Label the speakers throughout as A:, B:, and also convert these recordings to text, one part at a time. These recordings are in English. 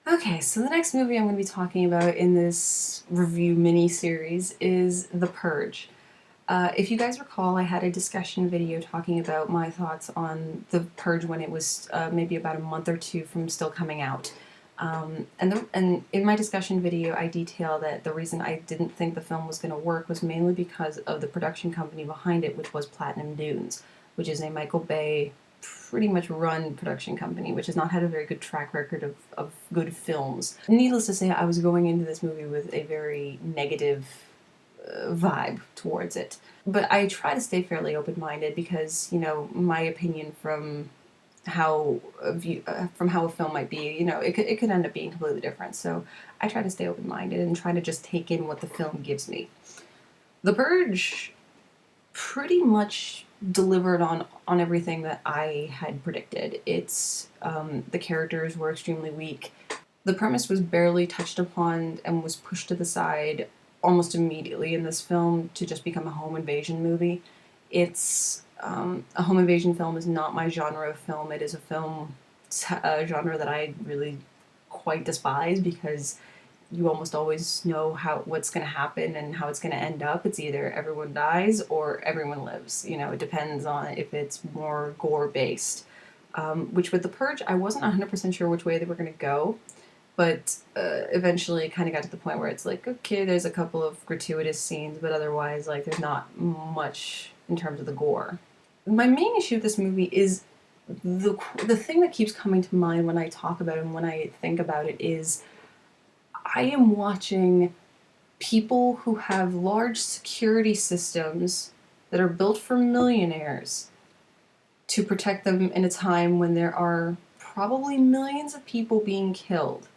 A: Okay, so the next movie I'm going to be talking about in this review mini-series is The Purge. If you guys recall, I had a discussion video talking about my thoughts on The Purge when it was maybe about a month or two from still coming out. And in my discussion video, I detail that the reason I didn't think the film was going to work was mainly because of the production company behind it, which was Platinum Dunes, which is a Michael Bay pretty much run production company, which has not had a very good track record of good films. Needless to say, I was going into this movie with a very negative vibe towards it. But I try to stay fairly open-minded because, you know, my opinion from how a film might be, you know, it could end up being completely different. So I try to stay open-minded and try to just take in what the film gives me. The Purge pretty much delivered on everything that I had predicted. It's the characters were extremely weak. The premise was barely touched upon and was pushed to the side almost immediately in this film to just become a home invasion movie. It's a home invasion film is not my genre of film. It is a genre that I really quite despise because you almost always know what's going to happen and how it's going to end up. It's either everyone dies or everyone lives. You know, it depends on if it's more gore based. Which with The Purge, I wasn't 100% sure which way they were going to go, but eventually it kind of got to the point where it's like, okay, there's a couple of gratuitous scenes, but otherwise, like, there's not much in terms of the gore. My main issue with this movie is the thing that keeps coming to mind when I talk about it and when I think about it is I am watching people who have large security systems that are built for millionaires to protect them in a time when there are probably millions of people being killed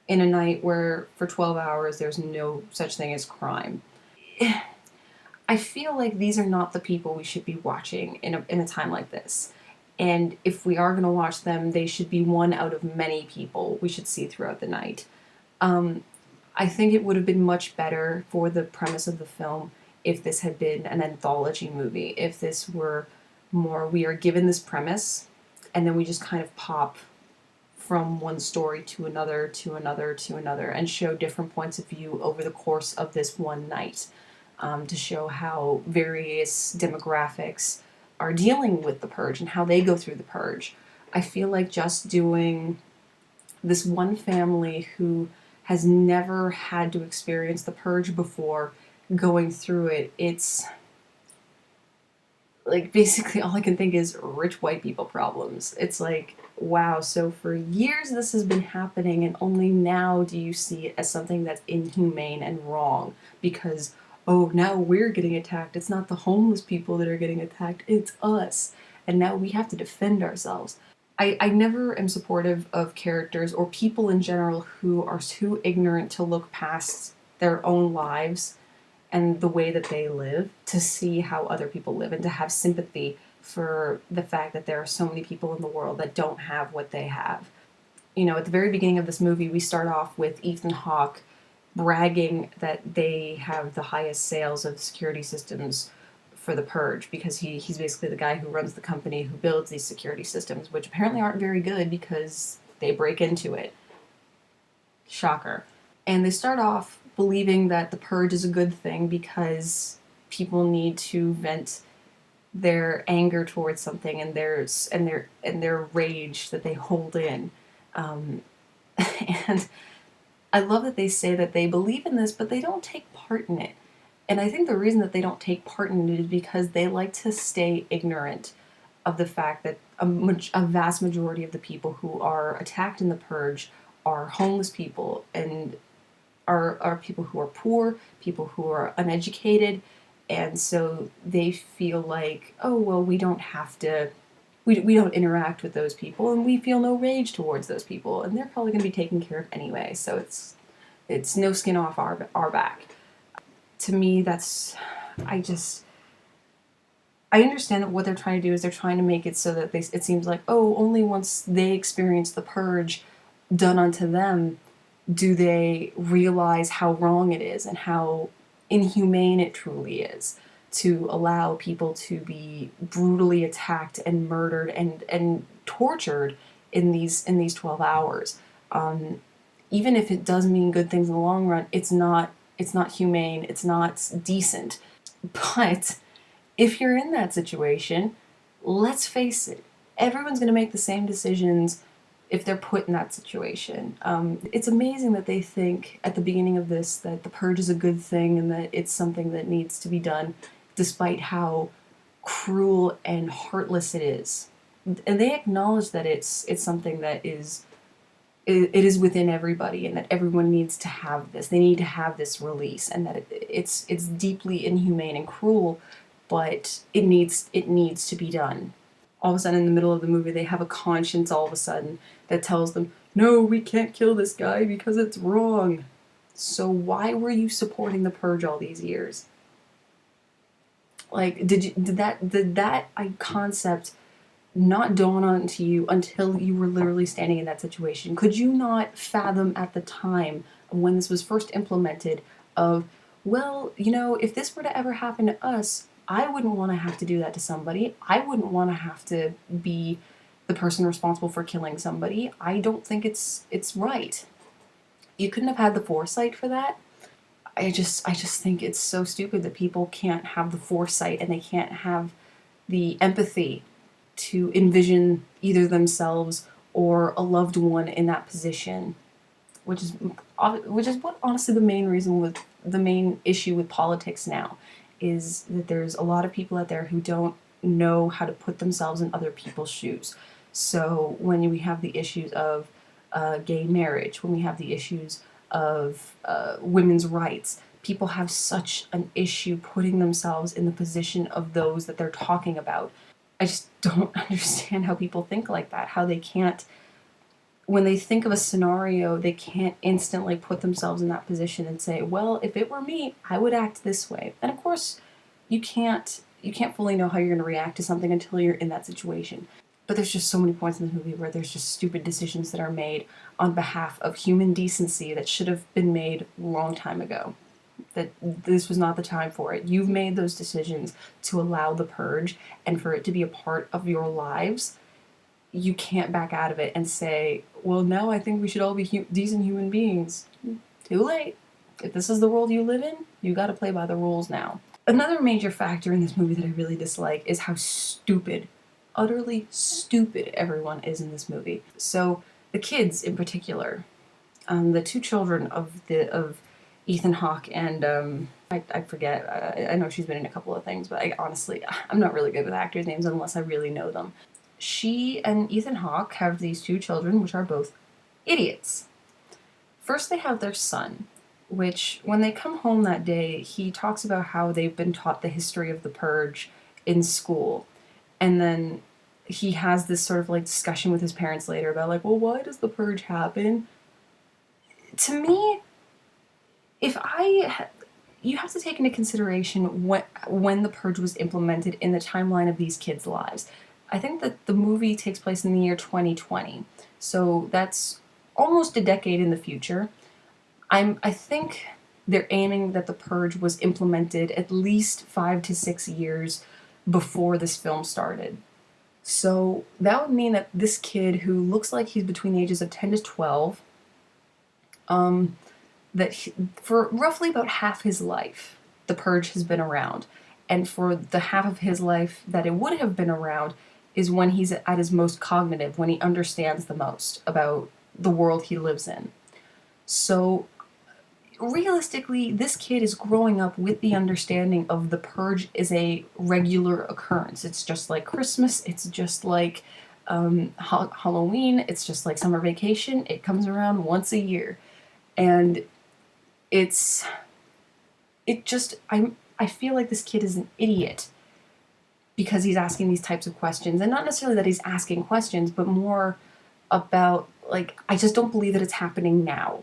A: in a night where for 12 hours there's no such thing as crime. I feel like these are not the people we should be watching in a time like this. And if we are going to watch them, they should be one out of many people we should see throughout the night. I think it would have been much better for the premise of the film if this had been an anthology movie, if this were more, we are given this premise, and then we just kind of pop from one story to another, to another, to another, and show different points of view over the course of this one night, to show how various demographics are dealing with the purge and how they go through the purge. I feel like just doing this one family who has never had to experience the purge before going through it, it's like basically all I can think is rich white people problems. It's like, wow, so for years this has been happening and only now do you see it as something that's inhumane and wrong because, oh, now we're getting attacked. It's not the homeless people that are getting attacked, it's us. And now we have to defend ourselves. I never am supportive of characters or people in general who are too ignorant to look past their own lives and the way that they live to see how other people live and to have sympathy for the fact that there are so many people in the world that don't have what they have. You know, at the very beginning of this movie, we start off with Ethan Hawke bragging that they have the highest sales of security systems for the Purge because he's basically the guy who runs the company who builds these security systems, which apparently aren't very good because they break into it. Shocker. And they start off believing that the purge is a good thing because people need to vent their anger towards something and their rage that they hold in. And I love that they say that they believe in this, but they don't take part in it. And I think the reason that they don't take part in it is because they like to stay ignorant of the fact that a vast majority of the people who are attacked in the purge are homeless people and are people who are poor, people who are uneducated, and so they feel like, oh, well, we don't have to, we don't interact with those people, and we feel no rage towards those people, and they're probably going to be taken care of anyway, so it's no skin off our back. To me, that's, I just, I understand that what they're trying to do is they're trying to make it so that it seems like, oh, only once they experience the purge done unto them do they realize how wrong it is and how inhumane it truly is to allow people to be brutally attacked and murdered and tortured in these 12 hours. even if it does mean good things in the long run, it's not humane, it's not decent. But if you're in that situation, let's face it, everyone's going to make the same decisions if they're put in that situation. It's amazing that they think at the beginning of this that the purge is a good thing and that it's something that needs to be done, despite how cruel and heartless it is. And they acknowledge that it's something that it is within everybody, and that everyone needs to have this. They need to have this release, and that it's deeply inhumane and cruel, but it needs to be done. All of a sudden, in the middle of the movie, they have a conscience all of a sudden that tells them, no, we can't kill this guy because it's wrong. So why were you supporting the purge all these years? Like, did that concept not dawn onto you until you were literally standing in that situation? Could you not fathom at the time when this was first implemented of, well, you know, if this were to ever happen to us, I wouldn't want to have to do that to somebody. I wouldn't want to have to be the person responsible for killing somebody. I don't think it's right. You couldn't have had the foresight for that. I just think it's so stupid that people can't have the foresight and they can't have the empathy to envision either themselves or a loved one in that position, which is what honestly the main issue with politics now is, that there's a lot of people out there who don't know how to put themselves in other people's shoes. So when we have the issues of gay marriage, when we have the issues of women's rights, people have such an issue putting themselves in the position of those that they're talking about. I just don't understand how people think like that, how they can't, when they think of a scenario, they can't instantly put themselves in that position and say, well, if it were me, I would act this way. And of course, you can't fully know how you're going to react to something until you're in that situation. But there's just so many points in the movie where there's just stupid decisions that are made on behalf of human decency that should have been made a long time ago. That this was not the time for it. You've made those decisions to allow the purge and for it to be a part of your lives. You can't back out of it and say, well, no, I think we should all be decent human beings. Too late. If this is the world you live in, you gotta play by the rules now. Another major factor in this movie that I really dislike is how stupid, utterly stupid everyone is in this movie. So the kids in particular, the two children of Ethan Hawke and I forget. I know she's been in a couple of things, but honestly, I'm not really good with actors' names unless I really know them. She and Ethan Hawke have these two children, which are both idiots. First, they have their son, which, when they come home that day, he talks about how they've been taught the history of the purge in school. And then he has this sort of like discussion with his parents later about like, well, why does the purge happen? To me, you have to take into consideration when the purge was implemented in the timeline of these kids' lives. I think that the movie takes place in the year 2020, so that's almost a decade in the future. I think they're aiming that the purge was implemented at least 5 to 6 years before this film started. So that would mean that this kid, who looks like he's between the ages of 10 to 12, for roughly about half his life, the purge has been around. And for the half of his life that it would have been around is when he's at his most cognitive, when he understands the most about the world he lives in. So realistically, this kid is growing up with the understanding of the purge is a regular occurrence. It's just like Christmas, it's just like Halloween, it's just like summer vacation. It comes around once a year. And I feel like this kid is an idiot because he's asking these types of questions. And not necessarily that he's asking questions, but more about, like, I just don't believe that it's happening now.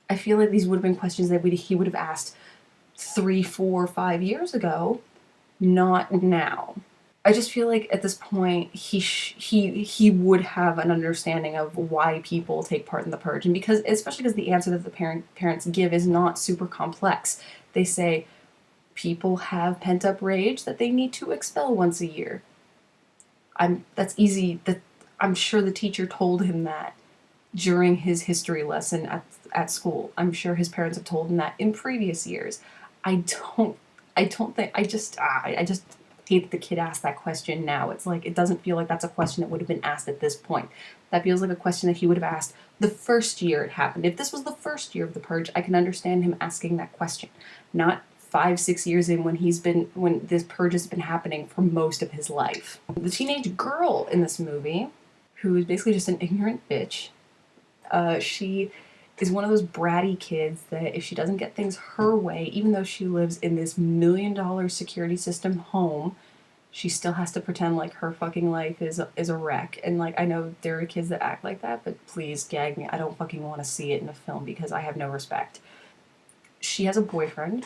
A: I feel like these would have been questions that he would have asked 3, 4, 5 years ago, not now. I just feel like at this point he would have an understanding of why people take part in the purge, and especially because the answer that the parents give is not super complex. They say people have pent-up rage that they need to expel once a year. That's easy. I'm sure the teacher told him that. during his history lesson at school. I'm sure his parents have told him that in previous years. I don't I don't think I just hate that the kid asked that question now. It's like it doesn't feel like that's a question that would have been asked at this point. That feels like a question that he would have asked the first year it happened. If this was the first year of the purge, I can understand him asking that question. Not 5, 6 years in when this purge has been happening for most of his life. The teenage girl in this movie, who is basically just an ignorant bitch, she is one of those bratty kids that if she doesn't get things her way, even though she lives in this $1 million security system home, she still has to pretend like her fucking life is a wreck. And like I know there are kids that act like that, but please gag me. I don't fucking want to see it in a film because I have no respect. She has a boyfriend,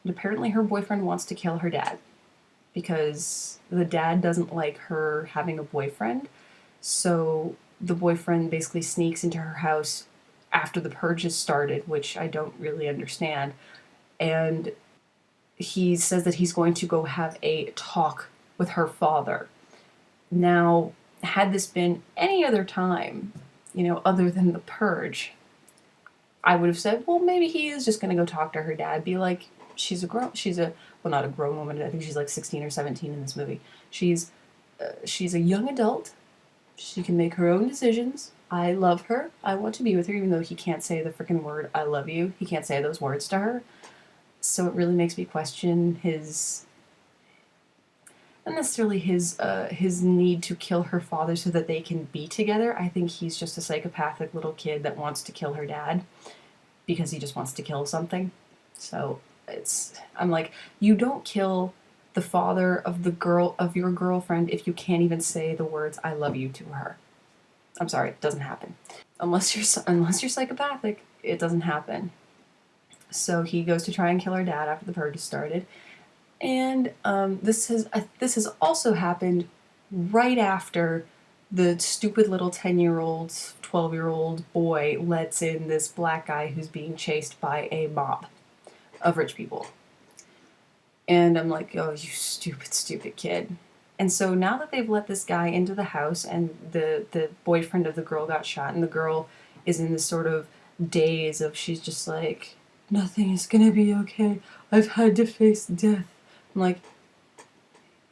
A: and apparently her boyfriend wants to kill her dad because the dad doesn't like her having a boyfriend. So the boyfriend basically sneaks into her house after the purge has started, which I don't really understand. And he says that he's going to go have a talk with her father. Now, had this been any other time, other than the purge, I would have said, well, maybe he is just going to go talk to her dad, be like, well, not a grown woman, I think she's like 16 or 17 in this movie. She's a young adult. She can make her own decisions. I love her. I want to be with her, even though he can't say the freaking word "I love you." He can't say those words to her. So it really makes me question not necessarily his need to kill her father so that they can be together. I think he's just a psychopathic little kid that wants to kill her dad because he just wants to kill something. So I'm like, you don't kill the father of your girlfriend if you can't even say the words "I love you" to her. I'm sorry, it doesn't happen. Unless you're psychopathic, it doesn't happen. So he goes to try and kill her dad after the purge has started, and this has also happened right after the stupid little 10-year-old, 12-year-old boy lets in this black guy who's being chased by a mob of rich people. And I'm like, oh, you stupid, stupid kid. And so now that they've let this guy into the house and the boyfriend of the girl got shot and the girl is in this sort of daze of she's just like, nothing is gonna be okay. I've had to face death. I'm like,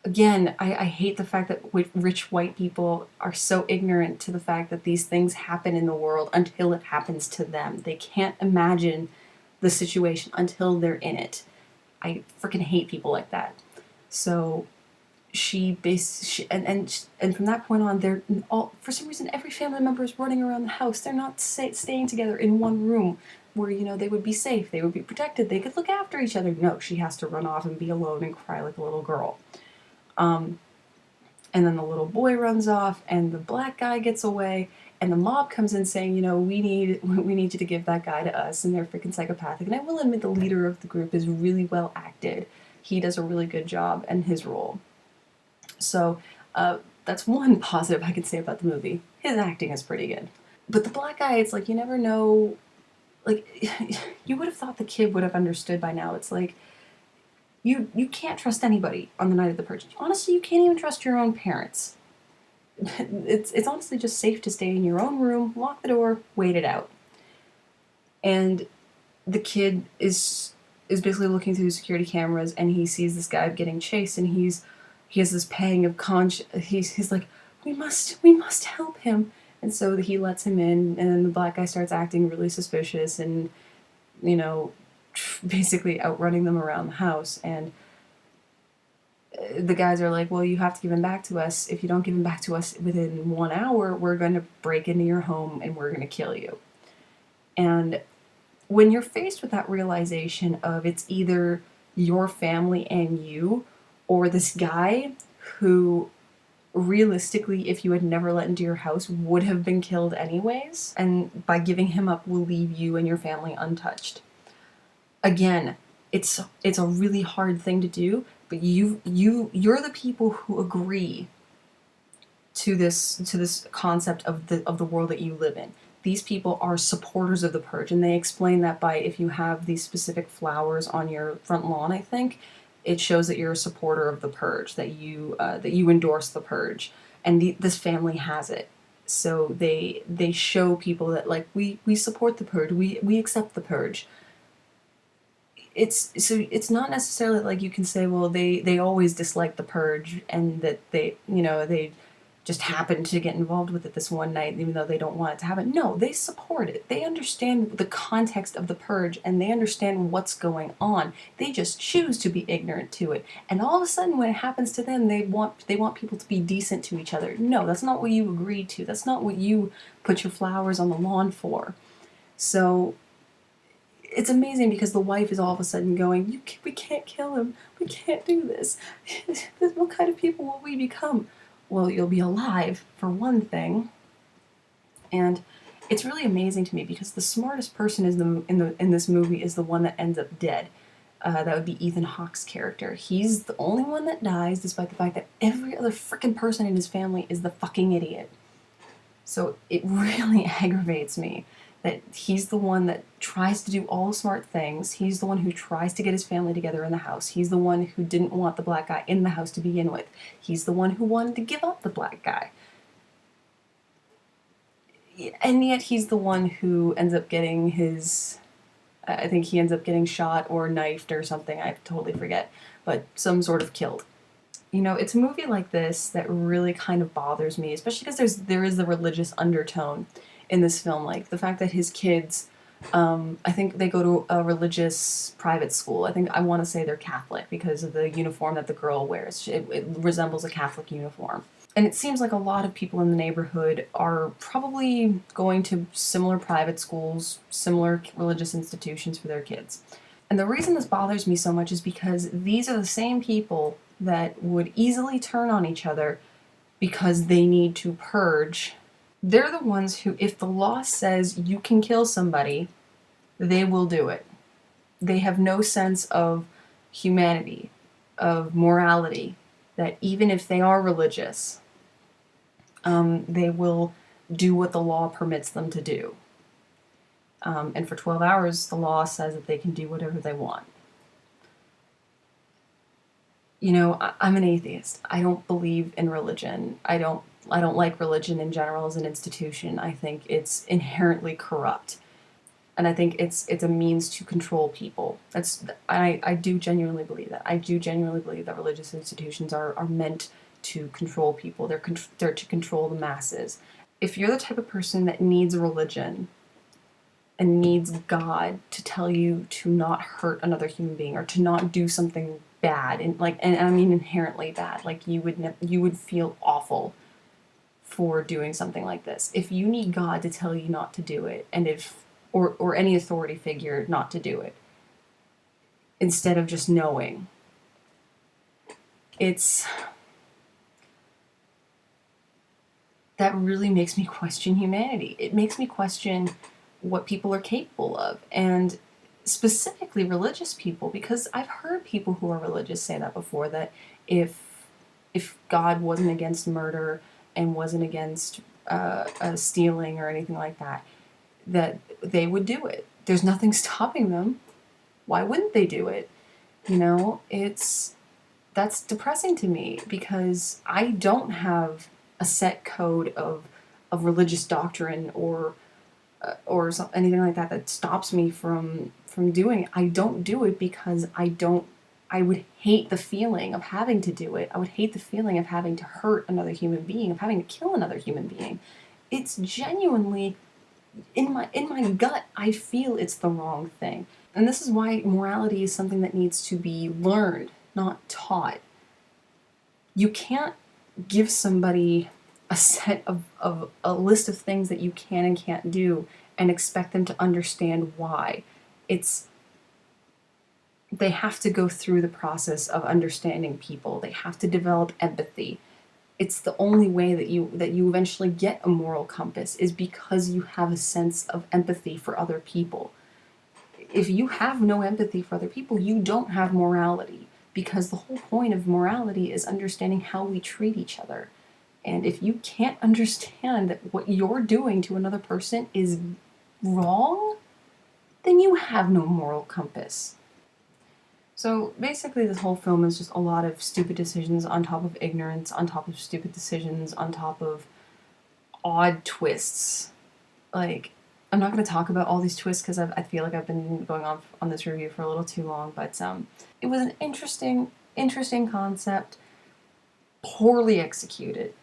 A: again, I hate the fact that rich white people are so ignorant to the fact that these things happen in the world until it happens to them. They can't imagine the situation until they're in it. I freaking hate people like that. So and from that point on, they're all, for some reason, every family member is running around the house. They're not staying together in one room where, they would be safe, they would be protected, they could look after each other. No, she has to run off and be alone and cry like a little girl. And then the little boy runs off, and the black guy gets away, and the mob comes in saying, we need you to give that guy to us, and they're freaking psychopathic. And I will admit the leader of the group is really well acted. He does a really good job in his role. So that's one positive I can say about the movie. His acting is pretty good. But the black guy, it's like you never know. Like, you would have thought the kid would have understood by now. It's like, you can't trust anybody on the night of the purge. Honestly, you can't even trust your own parents. It's honestly just safe to stay in your own room, lock the door, wait it out. And the kid is basically looking through security cameras, and he sees this guy getting chased, and he has this pang of conscience. He's like, we must help him. And so he lets him in, and then the black guy starts acting really suspicious and, basically outrunning them around the house. And the guys are like, well, you have to give him back to us. If you don't give him back to us within 1 hour, we're going to break into your home and we're going to kill you. And when you're faced with that realization of it's either your family and you, or this guy who realistically, if you had never let into your house, would have been killed anyways, and by giving him up will leave you and your family untouched. Again, it's a really hard thing to do, but you're the people who agree to this concept of the world that you live in. These people are supporters of the purge, and they explain that by if you have these specific flowers on your front lawn, I think, it shows that you're a supporter of the purge, that you endorse the purge, and this family has it. So they show people that, like, we support the purge, we accept the purge. It's not necessarily like you can say, well, they always dislike the purge and that they just happen to get involved with it this one night even though they don't want it to happen. No, they support it. They understand the context of the purge and they understand what's going on. They just choose to be ignorant to it. And all of a sudden when it happens to them, they want people to be decent to each other. No, that's not what you agreed to. That's not what you put your flowers on the lawn for. So it's amazing because the wife is all of a sudden going, we can't kill him. We can't do this. What kind of people will we become? Well, you'll be alive, for one thing. And it's really amazing to me because the smartest person in this movie is the one that ends up dead. That would be Ethan Hawke's character. He's the only one that dies, despite the fact that every other freaking person in his family is the fucking idiot. So it really aggravates me that he's the one that tries to do all the smart things. He's the one who tries to get his family together in the house. He's the one who didn't want the black guy in the house to begin with. He's the one who wanted to give up the black guy. And yet he's the one who ends up getting his... I think he ends up getting shot or knifed or something. I totally forget. But some sort of killed. You know, it's a movie like this that really kind of bothers me, especially because there is the religious undertone in this film. Like, the fact that his kids, I think they go to a religious private school. I want to say they're Catholic because of the uniform that the girl wears. It resembles a Catholic uniform. And it seems like a lot of people in the neighborhood are probably going to similar private schools, similar religious institutions for their kids. And the reason this bothers me so much is because these are the same people that would easily turn on each other because they need to purge. They're the ones who, if the law says you can kill somebody, they will do it. They have no sense of humanity, of morality, that even if they are religious, they will do what the law permits them to do. And for 12 hours, the law says that they can do whatever they want. You know, I'm an atheist. I don't believe in religion. I don't like religion in general as an institution. I think it's inherently corrupt. And I think it's a means to control people. I do genuinely believe that. I do genuinely believe that religious institutions are meant to control people. They're to control the masses. If you're the type of person that needs religion and needs God to tell you to not hurt another human being or to not do something bad, and I mean inherently bad, like you would feel awful for doing something like this. If you need God to tell you not to do it, and or any authority figure not to do it, instead of just knowing, that really makes me question humanity. It makes me question what people are capable of, and specifically religious people, because I've heard people who are religious say that before, that if God wasn't against murder and wasn't against stealing or anything like that, that they would do it. There's nothing stopping them. Why wouldn't they do it? You know, that's depressing to me because I don't have a set code of religious doctrine or anything like that stops me from doing it. I don't do it because I would hate the feeling of having to do it. I would hate the feeling of having to hurt another human being, of having to kill another human being. It's genuinely, in my gut, I feel it's the wrong thing. And this is why morality is something that needs to be learned, not taught. You can't give somebody a list of things that you can and can't do and expect them to understand why. They have to go through the process of understanding people. They have to develop empathy. It's the only way that you eventually get a moral compass, is because you have a sense of empathy for other people. If you have no empathy for other people, you don't have morality, because the whole point of morality is understanding how we treat each other. And if you can't understand that what you're doing to another person is wrong, then you have no moral compass. So basically this whole film is just a lot of stupid decisions on top of ignorance, on top of stupid decisions, on top of odd twists. Like, I'm not going to talk about all these twists because I feel like I've been going on this review for a little too long, but it was an interesting concept, poorly executed,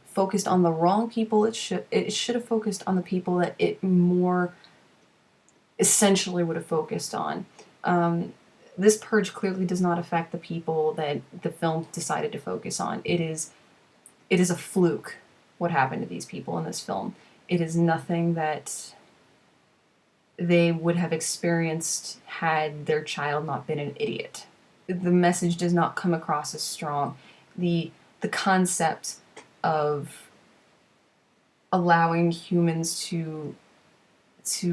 A: focused on the wrong people. It should have focused on the people that it more essentially would have focused on. This purge clearly does not affect the people that the film decided to focus on. It is a fluke what happened to these people in this film. It is nothing that they would have experienced had their child not been an idiot. The message does not come across as strong. The concept of allowing humans to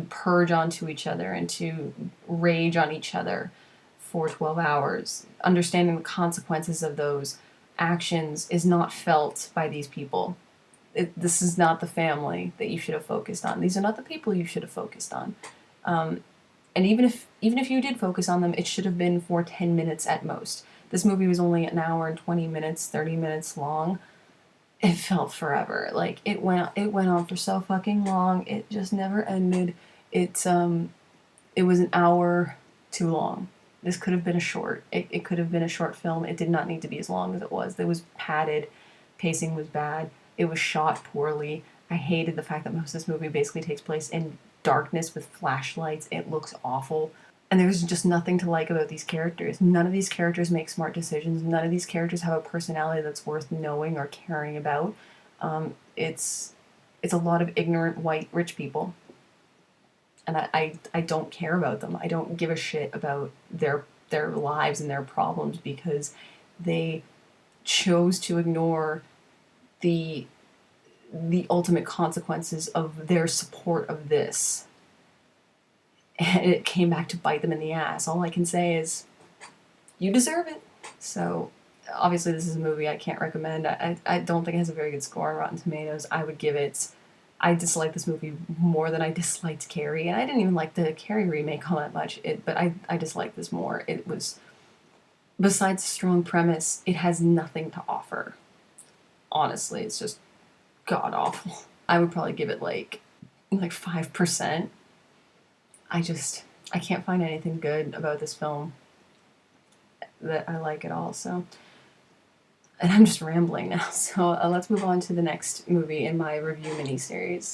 A: purge onto each other and to rage on each other for 12 hours, understanding the consequences of those actions is not felt by these people. This is not the family that you should have focused on. These are not the people you should have focused on. And even if you did focus on them, it should have been for 10 minutes at most. This movie was only an hour and 20 minutes, 30 minutes long. It felt forever. Like, it went on for so fucking long. It just never ended. It was an hour too long. This could have been a short. It could have been a short film. It did not need to be as long as it was. It was padded. Pacing was bad. It was shot poorly. I hated the fact that most of this movie basically takes place in darkness with flashlights. It looks awful. And there's just nothing to like about these characters. None of these characters make smart decisions. None of these characters have a personality that's worth knowing or caring about. It's a lot of ignorant white rich people. And I don't care about them. I don't give a shit about their lives and their problems because they chose to ignore the ultimate consequences of their support of this. And it came back to bite them in the ass. All I can say is, you deserve it. So, obviously this is a movie I can't recommend. I don't think it has a very good score on Rotten Tomatoes. I dislike this movie more than I disliked Carrie, and I didn't even like the Carrie remake all that much, but I disliked this more. It was, besides a strong premise, it has nothing to offer. Honestly, it's just god-awful. I would probably give it like 5%. I can't find anything good about this film that I like at all, so. And I'm just rambling now, so let's move on to the next movie in my review miniseries.